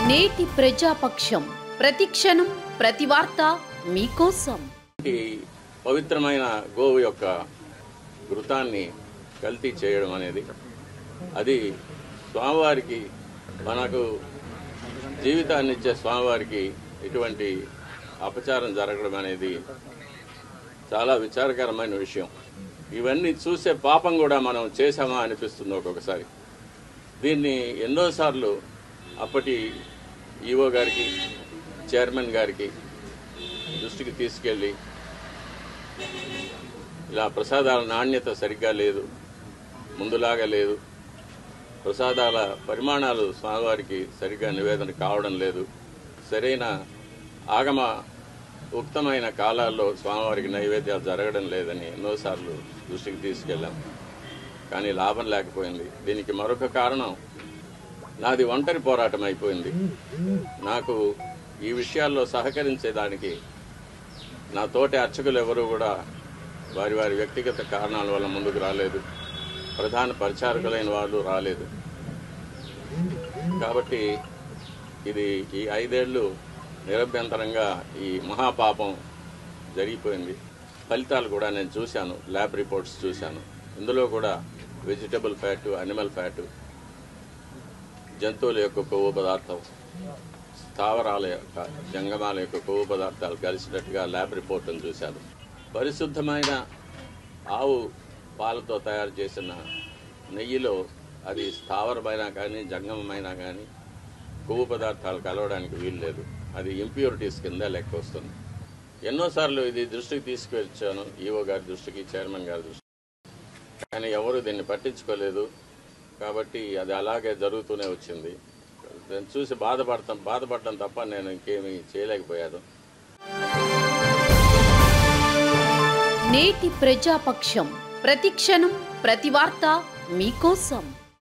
నేటి ప్రజాపక్షం ప్రతిక్షణం ప్రతి వార్త మీకోసం. ఈ పవిత్రమైన గోవు యొక్క ఘృతాన్ని కల్తీ చేయడం అనేది అది స్వామివారికి మనకు జీవితాన్ని ఇచ్చే స్వామివారికి ఇటువంటి అపచారం జరగడం అనేది చాలా విచారకరమైన విషయం. ఇవన్నీ చూసే పాపం కూడా మనం చేశామా అనిపిస్తుంది ఒక్కొక్కసారి. దీన్ని ఎన్నోసార్లు అప్పటి ఈవో గారికి చైర్మన్ గారికి దృష్టికి తీసుకెళ్ళి ఇలా ప్రసాదాల నాణ్యత సరిగ్గా లేదు, ముందులాగా లేదు, ప్రసాదాల పరిమాణాలు స్వామివారికి సరిగ్గా నివేదన కావడం లేదు, సరైన ఆగమ ఉక్తమైన కాలాల్లో స్వామివారికి నైవేద్యాలు జరగడం లేదని ఎన్నోసార్లు దృష్టికి తీసుకెళ్ళాం. కానీ లాభం లేకపోయింది. దీనికి మరొక కారణం నాది ఒంటరి పోరాటం అయిపోయింది. నాకు ఈ విషయాల్లో సహకరించేదానికి నా తోటి అర్చకులు ఎవరూ కూడా వారి వారి వ్యక్తిగత కారణాల వల్ల ముందుకు రాలేదు. ప్రధాన పరిచారకులైన వాళ్ళు రాలేదు. కాబట్టి ఇది ఈ 5 ఏళ్ళు నిరభ్యంతరంగా ఈ మహాపాపం జరిగిపోయింది. ఫలితాలు కూడా నేను చూశాను, ల్యాబ్ రిపోర్ట్స్ చూశాను. ఇందులో కూడా వెజిటబుల్ ఫ్యాటు, అనిమల్ ఫ్యాటు, జంతువుల యొక్క కొవ్వు పదార్థం, స్థావరాల యొక్క జంగమాల యొక్క కొవ్వు పదార్థాలు కలిసినట్టుగా ల్యాబ్ రిపోర్టును చూశాను. పరిశుద్ధమైన ఆవు పాలతో తయారు చేసిన నెయ్యిలో అది స్థావరమైనా కానీ జంగమమైనా కానీ కొవ్వు పదార్థాలు కలవడానికి వీలు లేదు. అది ఇంప్యూరిటీస్ కింద లెక్క వస్తుంది. ఎన్నోసార్లు ఇది దృష్టికి తీసుకొచ్చాను, ఈవో గారి దృష్టికి, చైర్మన్ గారి దృష్టికి, కానీ ఎవరు దీన్ని పట్టించుకోలేదు. కాబట్టి అది అలాగే జరుగుతూనే వచ్చింది. నేను చూసి బాధపడటం తప్ప నేను ఇంకేమీ చేయలేకపోయాను. నేటి ప్రజాపక్షం ప్రతిక్షణం ప్రతి వార్త మీకోసం.